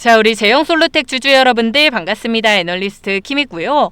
자, 우리 제형솔루텍 주주 여러분들 반갑습니다. 애널리스트 킴이고요.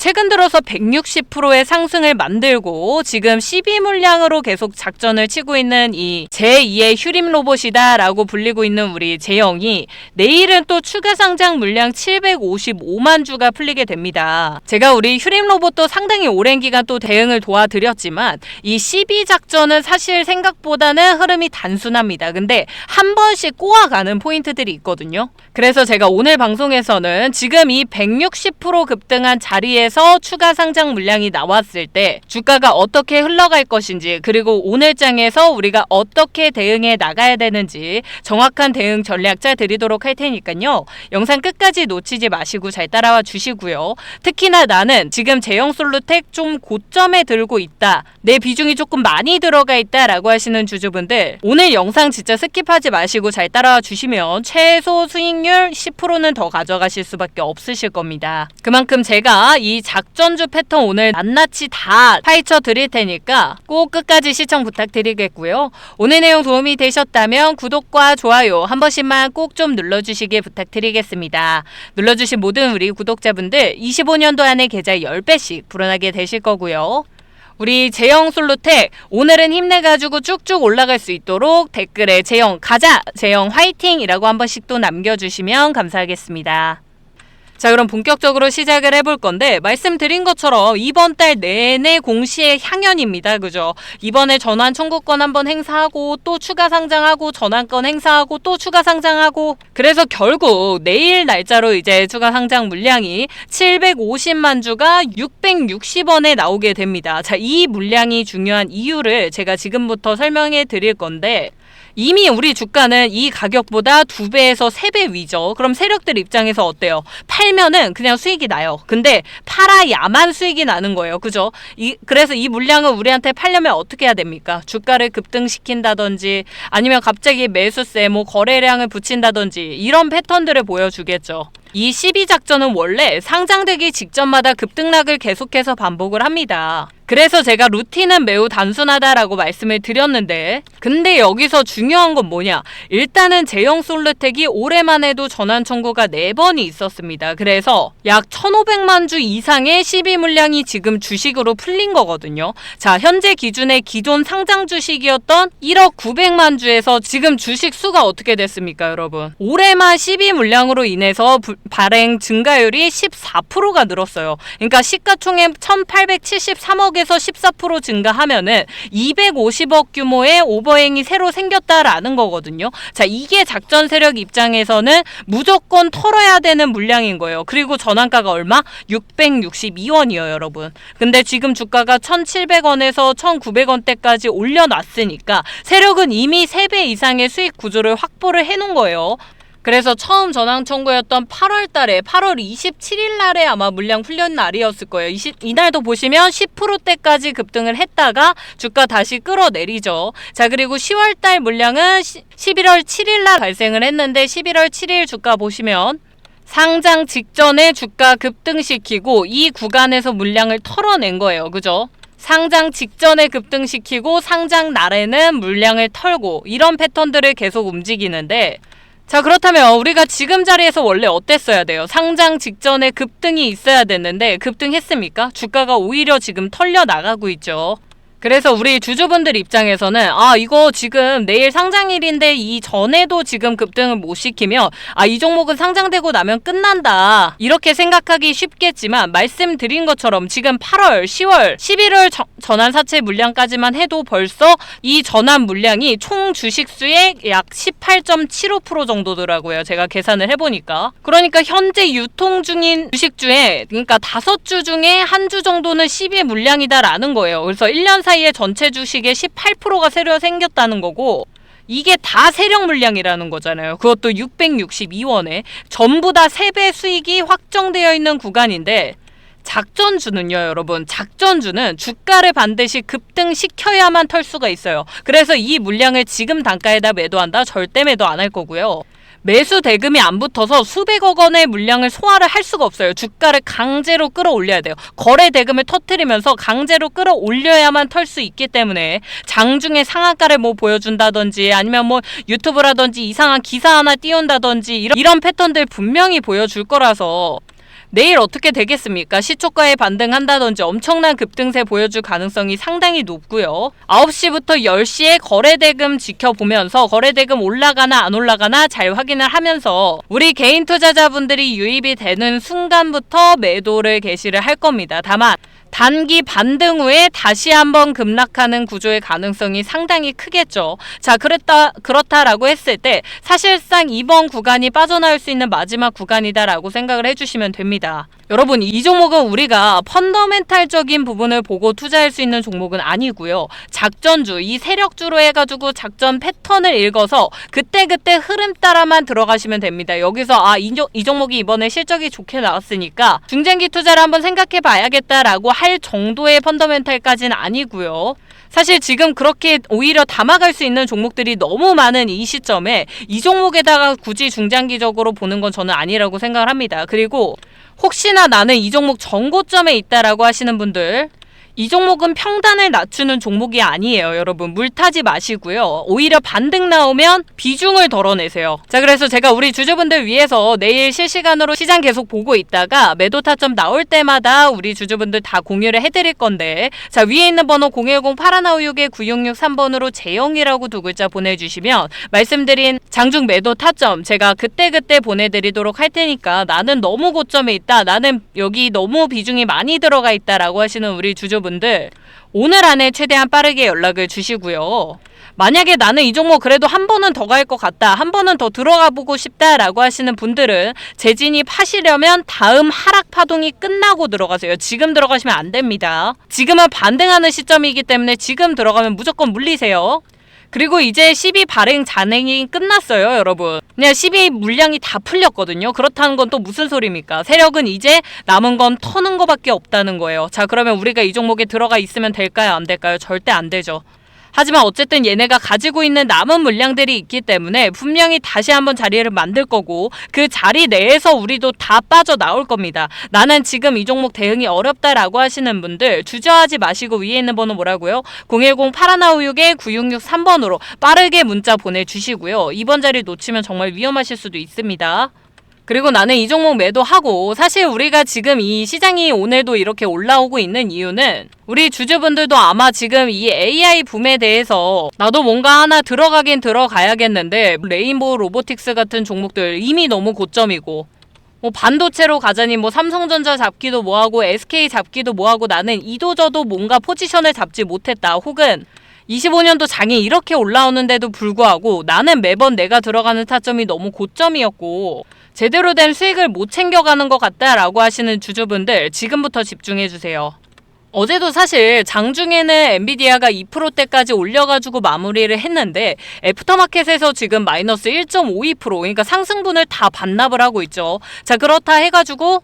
최근 들어서 160%의 상승을 만들고 지금 12물량으로 계속 작전을 치고 있는 이 제2의 휴림 로봇이다 라고 불리고 있는 우리 제형이 내일은 또 추가 상장 물량 755만 주가 풀리게 됩니다. 제가 우리 휴림 로봇도 상당히 오랜 기간 또 대응을 도와드렸지만 이 12작전은 사실 생각보다는 흐름이 단순합니다. 근데 한 번씩 꼬아가는 포인트들이 있거든요. 그래서 제가 오늘 방송에서는 지금 이 160% 급등한 자리에서 추가 상장 물량이 나왔을 때 주가가 어떻게 흘러갈 것인지, 그리고 오늘장에서 우리가 어떻게 대응해 나가야 되는지 정확한 대응 전략자 드리도록 할 테니까요. 영상 끝까지 놓치지 마시고 잘 따라와 주시고요. 특히나 나는 지금 제형솔루텍 좀 고점에 들고 있다, 내 비중이 조금 많이 들어가 있다 라고 하시는 주주분들, 오늘 영상 진짜 스킵하지 마시고 잘 따라와 주시면 최소 수익률 10%는 더 가져가실 수밖에 없으실 겁니다. 그만큼 제가 이 작전주 패턴 오늘 낱낱이 다 파헤쳐 드릴 테니까 꼭 끝까지 시청 부탁드리겠고요. 오늘 내용 도움이 되셨다면 구독과 좋아요 한 번씩만 꼭 좀 눌러주시길 부탁드리겠습니다. 눌러주신 모든 우리 구독자분들 25년도 안에 계좌 10배씩 불어나게 되실 거고요. 우리 제형솔루텍 오늘은 힘내가지고 쭉쭉 올라갈 수 있도록 댓글에 제형 가자, 제형 화이팅 이라고 한 번씩 또 남겨주시면 감사하겠습니다. 자, 그럼 본격적으로 시작을 해볼 건데, 말씀드린 것처럼 이번 달 내내 공시의 향연입니다. 그죠? 이번에 전환 청구권 한번 행사하고 또 추가 상장하고 전환권 행사하고 또 추가 상장하고, 그래서 결국 내일 날짜로 이제 추가 상장 물량이 750만 주가 660원에 나오게 됩니다. 자, 이 물량이 중요한 이유를 제가 지금부터 설명해 드릴 건데, 이미 우리 주가는 이 가격보다 2배에서 3배 위죠. 그럼 세력들 입장에서 어때요? 팔면은 그냥 수익이 나요. 근데 팔아야만 수익이 나는 거예요. 그죠? 그래서 이 물량을 우리한테 팔려면 어떻게 해야 됩니까? 주가를 급등시킨다든지 아니면 갑자기 매수세, 거래량을 붙인다든지 이런 패턴들을 보여주겠죠. 이 12작전은 원래 상장되기 직전마다 급등락을 계속해서 반복을 합니다. 그래서 제가 루틴은 매우 단순하다라고 말씀을 드렸는데, 근데 여기서 중요한 건 뭐냐? 일단은 제형솔루텍이 올해만 해도 전환 청구가 4번이 있었습니다. 그래서 약 1,500만 주 이상의 12물량이 지금 주식으로 풀린 거거든요. 자, 현재 기준의 기존 상장 주식이었던 1억 900만 주에서 지금 주식 수가 어떻게 됐습니까, 여러분? 올해만 12물량으로 인해서 발행 증가율이 14%가 늘었어요. 그러니까 시가총액 1,873억에서 14% 증가하면은 250억 규모의 오버행이 새로 생겼다라는 거거든요. 자, 이게 작전 세력 입장에서는 무조건 털어야 되는 물량인 거예요. 그리고 전환가가 얼마? 662원이에요, 여러분. 근데 지금 주가가 1,700원에서 1,900원대까지 올려놨으니까 세력은 이미 3배 이상의 수익 구조를 확보를 해놓은 거예요. 그래서 처음 전환 청구였던 8월 달에 8월 27일 날에 아마 물량 풀린 날이었을 거예요. 이날도 보시면 10%대까지 급등을 했다가 주가 다시 끌어내리죠. 자, 그리고 10월 달 물량은 11월 7일 날 발생을 했는데 11월 7일 주가 보시면 상장 직전에 주가 급등시키고 이 구간에서 물량을 털어낸 거예요. 그죠? 상장 직전에 급등시키고 상장 날에는 물량을 털고 이런 패턴들을 계속 움직이는데, 자, 그렇다면 우리가 지금 자리에서 원래 어땠어야 돼요? 상장 직전에 급등이 있어야 됐는데 급등했습니까? 주가가 오히려 지금 털려 나가고 있죠. 그래서 우리 주주분들 입장에서는 이거 지금 내일 상장일인데 이 전에도 지금 급등을 못 시키면 이 종목은 상장되고 나면 끝난다, 이렇게 생각하기 쉽겠지만 말씀드린 것처럼 지금 8월, 10월, 11월 전환 사채 물량까지만 해도 벌써 이 전환 물량이 총 주식수의 약 18.75% 정도더라고요. 제가 계산을 해보니까. 그러니까 현재 유통 중인 주식주에, 그러니까 5주 중에 한 주 정도는 12의 물량이다라는 거예요. 그래서 1년 사이에 전체 주식의 18%가 새로 생겼다는 거고, 이게 다 세력 물량이라는 거잖아요. 그것도 662원에 전부 다 3배 수익이 확정되어 있는 구간인데, 작전주는요, 여러분, 작전주는 주가를 반드시 급등시켜야만 털 수가 있어요. 그래서 이 물량을 지금 단가에다 매도한다? 절대 매도 안 할 거고요. 매수 대금이 안 붙어서 수백억 원의 물량을 소화를 할 수가 없어요. 주가를 강제로 끌어올려야 돼요. 거래 대금을 터트리면서 강제로 끌어올려야만 털 수 있기 때문에 장중에 상한가를 뭐 보여준다든지 아니면 뭐 유튜브라든지 이상한 기사 하나 띄운다든지 이런 패턴들 분명히 보여줄 거라서 내일 어떻게 되겠습니까? 시초가에 반등한다든지 엄청난 급등세 보여줄 가능성이 상당히 높고요. 9시부터 10시에 거래대금 지켜보면서 거래대금 올라가나 안 올라가나 잘 확인을 하면서 우리 개인 투자자분들이 유입이 되는 순간부터 매도를 개시를 할 겁니다. 다만 단기 반등 후에 다시 한번 급락하는 구조의 가능성이 상당히 크겠죠. 자, 그렇다라고 했을 때 사실상 이번 구간이 빠져나올 수 있는 마지막 구간이다라고 생각을 해주시면 됩니다. 여러분, 이 종목은 우리가 펀더멘탈적인 부분을 보고 투자할 수 있는 종목은 아니고요. 작전주, 이 세력주로 해가지고 작전 패턴을 읽어서 그때그때 흐름 따라만 들어가시면 됩니다. 여기서 이 종목이 이번에 실적이 좋게 나왔으니까 중장기 투자를 한번 생각해 봐야겠다라고 할 정도의 펀더멘탈까지는 아니고요. 사실 지금 그렇게 오히려 담아갈 수 있는 종목들이 너무 많은 이 시점에 이 종목에다가 굳이 중장기적으로 보는 건 저는 아니라고 생각을 합니다. 그리고 혹시나 나는 이 종목 전고점에 있다라고 하시는 분들, 이 종목은 평단을 낮추는 종목이 아니에요. 여러분, 물타지 마시고요. 오히려 반등 나오면 비중을 덜어내세요. 자, 그래서 제가 우리 주주분들 위해서 내일 실시간으로 시장 계속 보고 있다가 매도 타점 나올 때마다 우리 주주분들 다 공유를 해드릴 건데, 자, 위에 있는 번호 010-8561-9663번으로 재영이라고 두 글자 보내주시면 말씀드린 장중 매도 타점 제가 그때그때 보내드리도록 할 테니까, 나는 너무 고점에 있다, 나는 여기 너무 비중이 많이 들어가 있다라고 하시는 우리 주주분들 오늘 안에 최대한 빠르게 연락을 주시고요. 만약에 나는 이 종목 그래도 한 번은 더 갈 것 같다, 한 번은 더 들어가 보고 싶다라고 하시는 분들은 재진입하시려면 다음 하락 파동이 끝나고 들어가세요. 지금 들어가시면 안 됩니다. 지금은 반등하는 시점이기 때문에 지금 들어가면 무조건 물리세요. 그리고 이제 12 발행 잔행이 끝났어요, 여러분. 그냥 12 물량이 다 풀렸거든요. 그렇다는 건 또 무슨 소리입니까? 세력은 이제 남은 건 터는 거밖에 없다는 거예요. 자, 그러면 우리가 이 종목에 들어가 있으면 될까요? 안 될까요? 절대 안 되죠. 하지만 어쨌든 얘네가 가지고 있는 남은 물량들이 있기 때문에 분명히 다시 한번 자리를 만들 거고, 그 자리 내에서 우리도 다 빠져나올 겁니다. 나는 지금 이 종목 대응이 어렵다라고 하시는 분들 주저하지 마시고 위에 있는 번호 뭐라고요? 010-8156-9663번으로 빠르게 문자 보내주시고요. 이번 자리 놓치면 정말 위험하실 수도 있습니다. 그리고 나는 이 종목 매도하고, 사실 우리가 지금 이 시장이 오늘도 이렇게 올라오고 있는 이유는 우리 주주분들도 아마 지금 이 AI 붐에 대해서 나도 뭔가 하나 들어가긴 들어가야겠는데, 레인보우 로보틱스 같은 종목들 이미 너무 고점이고, 뭐 반도체로 가자니 뭐 삼성전자 잡기도 뭐하고 SK 잡기도 뭐하고 나는 이도저도 뭔가 포지션을 잡지 못했다, 혹은 25년도 장이 이렇게 올라오는데도 불구하고 나는 매번 내가 들어가는 타점이 너무 고점이었고 제대로 된 수익을 못 챙겨가는 것 같다라고 하시는 주주분들 지금부터 집중해주세요. 어제도 사실 장중에는 엔비디아가 2%대까지 올려가지고 마무리를 했는데 애프터마켓에서 지금 마이너스 1.52%, 그러니까 상승분을 다 반납을 하고 있죠. 자, 그렇다 해가지고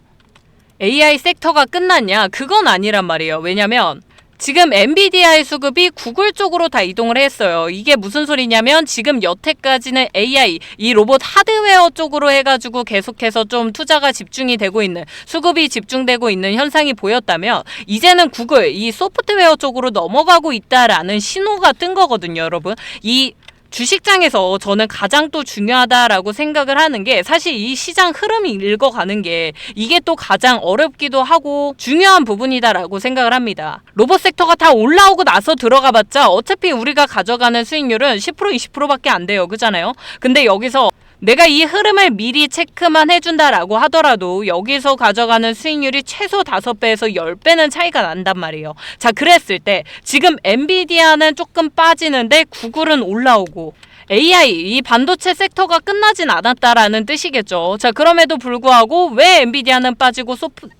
AI 섹터가 끝났냐? 그건 아니란 말이에요. 왜냐면 지금 엔비디아의 수급이 구글 쪽으로 다 이동을 했어요. 이게 무슨 소리냐면 지금 여태까지는 AI, 이 로봇 하드웨어 쪽으로 해가지고 계속해서 좀 투자가 집중이 되고 있는, 수급이 집중되고 있는 현상이 보였다면 이제는 구글, 이 소프트웨어 쪽으로 넘어가고 있다라는 신호가 뜬 거거든요, 여러분. 이 주식장에서 저는 가장 또 중요하다라고 생각을 하는 게, 사실 이 시장 흐름이 읽어가는 게 이게 또 가장 어렵기도 하고 중요한 부분이다라고 생각을 합니다. 로봇 섹터가 다 올라오고 나서 들어가봤자 어차피 우리가 가져가는 수익률은 10% 20%밖에 안 돼요. 그잖아요. 근데 여기서 내가 이 흐름을 미리 체크만 해준다라고 하더라도 여기서 가져가는 수익률이 최소 5배에서 10배는 차이가 난단 말이에요. 자, 그랬을 때 지금 엔비디아는 조금 빠지는데 구글은 올라오고 AI, 이 반도체 섹터가 끝나진 않았다라는 뜻이겠죠. 자, 그럼에도 불구하고 왜 엔비디아는 빠지고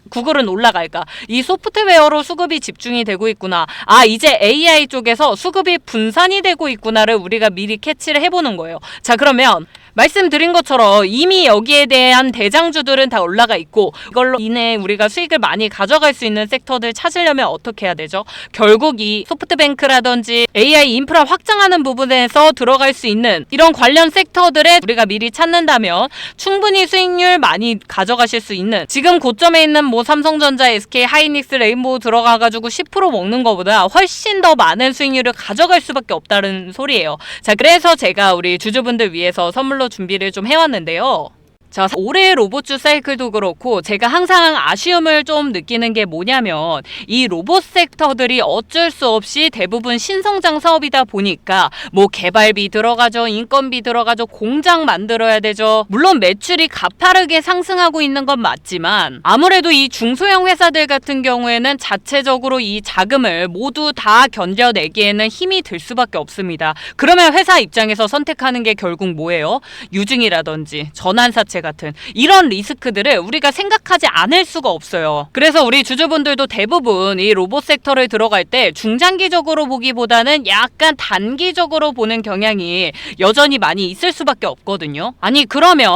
구글은 올라갈까? 이 소프트웨어로 수급이 집중이 되고 있구나. 아, 이제 AI 쪽에서 수급이 분산이 되고 있구나를 우리가 미리 캐치를 해보는 거예요. 자, 그러면 말씀드린 것처럼 이미 여기에 대한 대장주들은 다 올라가 있고 이걸로 인해 우리가 수익을 많이 가져갈 수 있는 섹터들 찾으려면 어떻게 해야 되죠? 결국 이 소프트뱅크라든지 AI 인프라 확장하는 부분에서 들어갈 수 있는 이런 관련 섹터들에 우리가 미리 찾는다면 충분히 수익률 많이 가져가실 수 있는, 지금 고점에 있는 뭐 삼성전자, SK 하이닉스, 레인보우 들어가가지고 10% 먹는 것보다 훨씬 더 많은 수익률을 가져갈 수밖에 없다는 소리예요. 자, 그래서 제가 우리 주주분들 위해서 선물로 준비를 좀 해왔는데요. 자, 올해 로봇주 사이클도 그렇고 제가 항상 아쉬움을 좀 느끼는 게 뭐냐면 이 로봇 섹터들이 어쩔 수 없이 대부분 신성장 사업이다 보니까 뭐 개발비 들어가죠, 인건비 들어가죠, 공장 만들어야 되죠. 물론 매출이 가파르게 상승하고 있는 건 맞지만 아무래도 이 중소형 회사들 같은 경우에는 자체적으로 이 자금을 모두 다 견뎌내기에는 힘이 들 수밖에 없습니다. 그러면 회사 입장에서 선택하는 게 결국 뭐예요? 유증이라든지 전환사채 같은 이런 리스크들을 우리가 생각하지 않을 수가 없어요. 그래서 우리 주주분들도 대부분 이 로봇 섹터를 들어갈 때 중장기적으로 보기보다는 약간 단기적으로 보는 경향이 여전히 많이 있을 수밖에 없거든요. 아니 그러면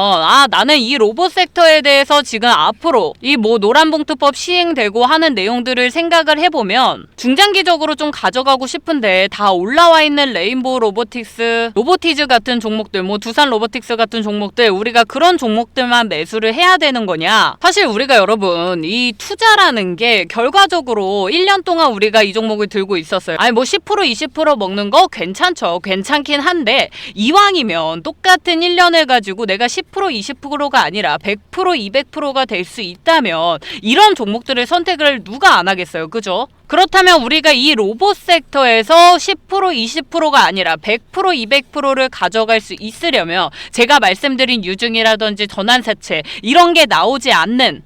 나는 이 로봇 섹터에 대해서 지금 앞으로 이 뭐 노란봉투법 시행되고 하는 내용들을 생각을 해보면 중장기적으로 좀 가져가고 싶은데 다 올라와 있는 레인보우 로보틱스, 로보티즈 같은 종목들, 뭐 두산 로보틱스 같은 종목들, 우리가 그런 종목들만 매수를 해야 되는 거냐? 사실 우리가 여러분 이 투자라는 게 결과적으로 1년 동안 우리가 이 종목을 들고 있었어요. 아니 뭐 10% 20% 먹는 거 괜찮죠. 괜찮긴 한데 이왕이면 똑같은 1년을 가지고 내가 10% 20%가 아니라 100% 200%가 될 수 있다면 이런 종목들을 선택을 누가 안 하겠어요. 그죠? 그렇다면 우리가 이 로봇 섹터에서 10% 20%가 아니라 100% 200%를 가져갈 수 있으려면 제가 말씀드린 유증이라든지 전환사채 이런 게 나오지 않는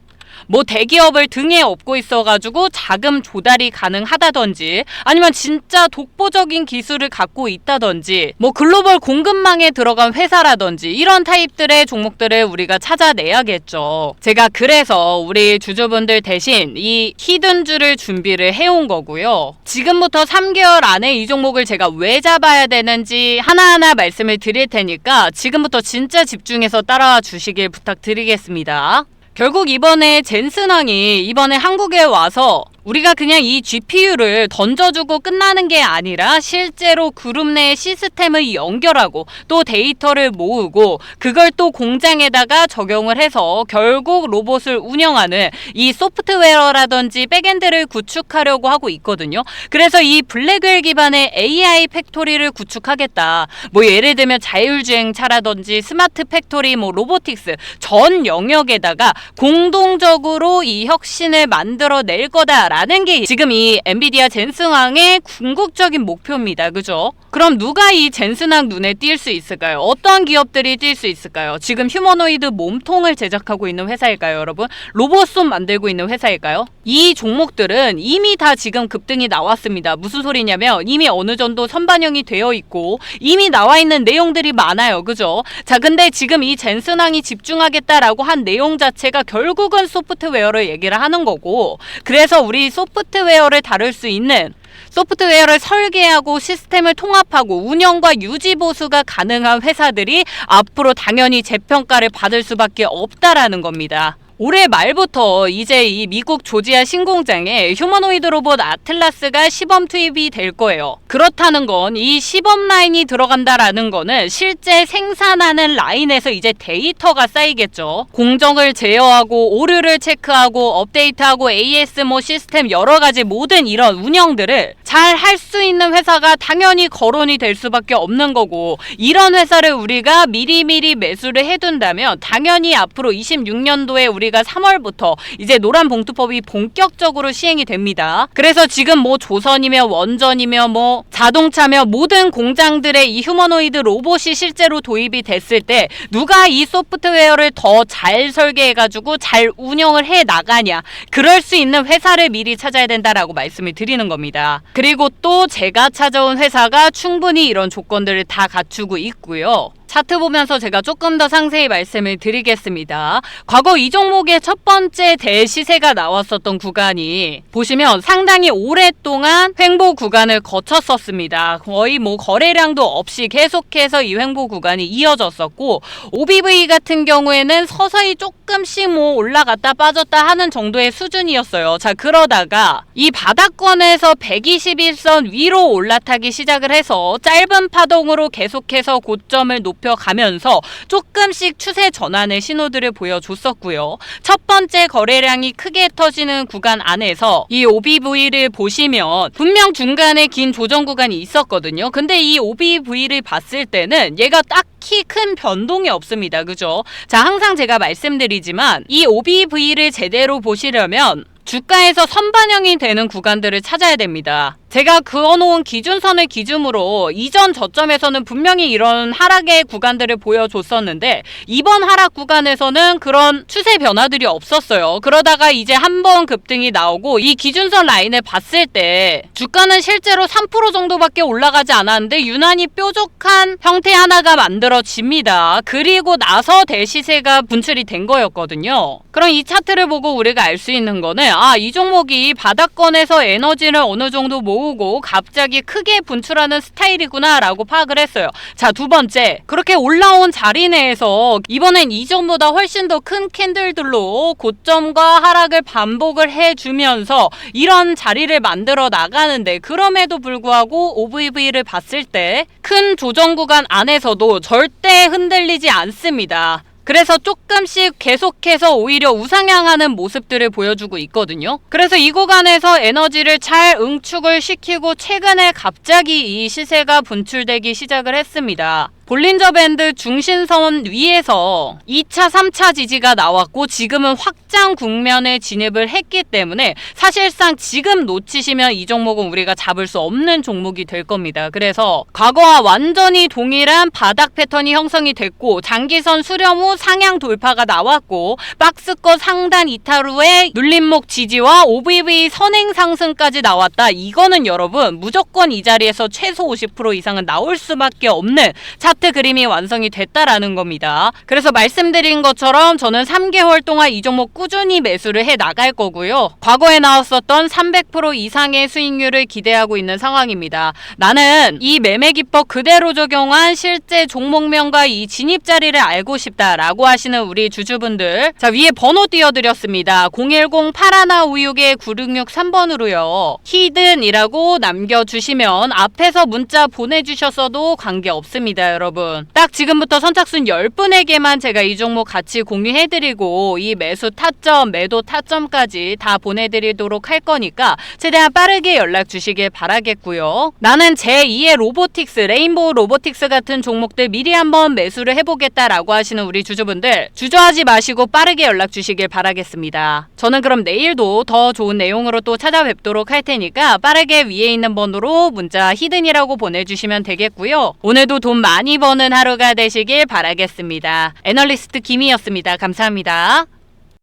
뭐 대기업을 등에 업고 있어가지고 자금 조달이 가능하다든지 아니면 진짜 독보적인 기술을 갖고 있다든지 뭐 글로벌 공급망에 들어간 회사라든지 이런 타입들의 종목들을 우리가 찾아내야겠죠. 제가 그래서 우리 주주분들 대신 이 히든주를 준비를 해온 거고요. 지금부터 3개월 안에 이 종목을 제가 왜 잡아야 되는지 하나하나 말씀을 드릴 테니까 지금부터 진짜 집중해서 따라와 주시길 부탁드리겠습니다. 결국 이번에 젠슨왕이 이번에 한국에 와서 우리가 그냥 이 GPU를 던져주고 끝나는 게 아니라 실제로 그룹 내 시스템을 연결하고 또 데이터를 모으고 그걸 또 공장에다가 적용을 해서 결국 로봇을 운영하는 이 소프트웨어라든지 백엔드를 구축하려고 하고 있거든요. 그래서 이 블랙웰 기반의 AI 팩토리를 구축하겠다. 뭐 예를 들면 자율주행차라든지 스마트 팩토리, 뭐 로보틱스 전 영역에다가 공동적으로 이 혁신을 만들어낼 거다. 라는 게 지금 이 엔비디아 젠슨왕의 궁극적인 목표입니다. 그죠? 그럼 누가 이 젠슨왕 눈에 띌 수 있을까요? 어떤 기업들이 띌 수 있을까요? 지금 휴머노이드 몸통을 제작하고 있는 회사일까요, 여러분? 로봇손 만들고 있는 회사일까요? 이 종목들은 이미 다 지금 급등이 나왔습니다. 무슨 소리냐면 이미 어느 정도 선반영이 되어 있고 이미 나와 있는 내용들이 많아요. 그죠? 자, 근데 지금 이 젠슨왕이 집중하겠다라고 한 내용 자체가 결국은 소프트웨어를 얘기를 하는 거고, 그래서 우리 소프트웨어를 다룰 수 있는, 소프트웨어를 설계하고 시스템을 통합하고 운영과 유지 보수가 가능한 회사들이 앞으로 당연히 재평가를 받을 수밖에 없다라는 겁니다. 올해 말부터 이제 이 미국 조지아 신공장에 휴머노이드 로봇 아틀라스가 시범 투입이 될 거예요. 그렇다는 건 이 시범 라인이 들어간다라는 거는 실제 생산하는 라인에서 이제 데이터가 쌓이겠죠. 공정을 제어하고 오류를 체크하고 업데이트하고 AS 뭐 시스템 여러 가지 모든 이런 운영들을 잘 할 수 있는 회사가 당연히 거론이 될 수밖에 없는 거고, 이런 회사를 우리가 미리미리 매수를 해둔다면 당연히 앞으로 26년도에 우리가 3월부터 이제 노란봉투법이 본격적으로 시행이 됩니다. 그래서 지금 뭐 조선이며 원전이며 뭐 자동차며 모든 공장들의 이 휴머노이드 로봇이 실제로 도입이 됐을 때 누가 이 소프트웨어를 더 잘 설계해가지고 잘 운영을 해 나가냐, 그럴 수 있는 회사를 미리 찾아야 된다라고 말씀을 드리는 겁니다. 그리고 또 제가 찾아온 회사가 충분히 이런 조건들을 다 갖추고 있고요. 차트 보면서 제가 조금 더 상세히 말씀을 드리겠습니다. 과거 이 종목의 첫 번째 대시세가 나왔었던 구간이 보시면 상당히 오랫동안 횡보 구간을 거쳤었습니다. 거의 뭐 거래량도 없이 계속해서 이 횡보 구간이 이어졌었고, OBV 같은 경우에는 서서히 조금씩 뭐 올라갔다 빠졌다 하는 정도의 수준이었어요. 자, 그러다가 이 바닥권에서 121선 위로 올라타기 시작을 해서 짧은 파동으로 계속해서 고점을 높여가면서 조금씩 추세 전환의 신호들을 보여줬었고요. 첫 번째 거래량이 크게 터지는 구간 안에서 이 OBV를 보시면 분명 중간에 긴 조정 구간이 있었거든요. 근데 이 OBV를 봤을 때는 얘가 딱히 큰 변동이 없습니다. 그죠? 자, 항상 제가 말씀드리지만 이 OBV를 제대로 보시려면 주가에서 선반영이 되는 구간들을 찾아야 됩니다. 제가 그어놓은 기준선을 기준으로 이전 저점에서는 분명히 이런 하락의 구간들을 보여줬었는데, 이번 하락 구간에서는 그런 추세 변화들이 없었어요. 그러다가 이제 한번 급등이 나오고 이 기준선 라인을 봤을 때 주가는 실제로 3% 정도밖에 올라가지 않았는데 유난히 뾰족한 형태 하나가 만들어집니다. 그리고 나서 대시세가 분출이 된 거였거든요. 그럼 이 차트를 보고 우리가 알 수 있는 거는, 이 종목이 바닥권에서 에너지를 어느 정도 모으고 갑자기 크게 분출하는 스타일이구나 라고 파악을 했어요. 자, 두 번째, 그렇게 올라온 자리 내에서 이번엔 이전보다 훨씬 더 큰 캔들들로 고점과 하락을 반복을 해주면서 이런 자리를 만들어 나가는데, 그럼에도 불구하고 OVV를 봤을 때 큰 조정 구간 안에서도 절대 흔들리지 않습니다. 그래서 조금씩 계속해서 오히려 우상향하는 모습들을 보여주고 있거든요. 그래서 이 구간에서 에너지를 잘 응축을 시키고 최근에 갑자기 이 시세가 분출되기 시작을 했습니다. 볼린저 밴드 중심선 위에서 2차, 3차 지지가 나왔고 지금은 확장 국면에 진입을 했기 때문에 사실상 지금 놓치시면 이 종목은 우리가 잡을 수 없는 종목이 될 겁니다. 그래서 과거와 완전히 동일한 바닥 패턴이 형성이 됐고 장기선 수렴 후 상향 돌파가 나왔고 박스권 상단 이탈 후에 눌림목 지지와 OBV 선행 상승까지 나왔다. 이거는 여러분 무조건 이 자리에서 최소 50% 이상은 나올 수밖에 없는 차트 그림이 완성이 됐다라는 겁니다. 그래서 말씀드린 것처럼 저는 3개월 동안 이 종목 꾸준히 매수를 해 나갈 거고요. 과거에 나왔었던 300% 이상의 수익률을 기대하고 있는 상황입니다. 나는 이 매매 기법 그대로 적용한 실제 종목명과 이 진입 자리를 알고 싶다라고 하시는 우리 주주분들, 자, 위에 번호 띄워드렸습니다. 010-8156-9663번으로요. 히든이라고 남겨주시면 앞에서 문자 보내주셨어도 관계없습니다, 여러분. 딱 지금부터 선착순 10분에게만 제가 이 종목 같이 공유해드리고 이 매수 타점, 매도 타점까지 다 보내드리도록 할 거니까 최대한 빠르게 연락 주시길 바라겠고요. 나는 제2의 로보틱스, 레인보우 로보틱스 같은 종목들 미리 한번 매수를 해보겠다라고 하시는 우리 주주분들 주저하지 마시고 빠르게 연락 주시길 바라겠습니다. 저는 그럼 내일도 더 좋은 내용으로 또 찾아뵙도록 할 테니까 빠르게 위에 있는 번호로 문자 히든이라고 보내주시면 되겠고요. 오늘도 돈 많이 버는 하루가 되시길 바라겠습니다. 애널리스트 김이었습니다. 감사합니다.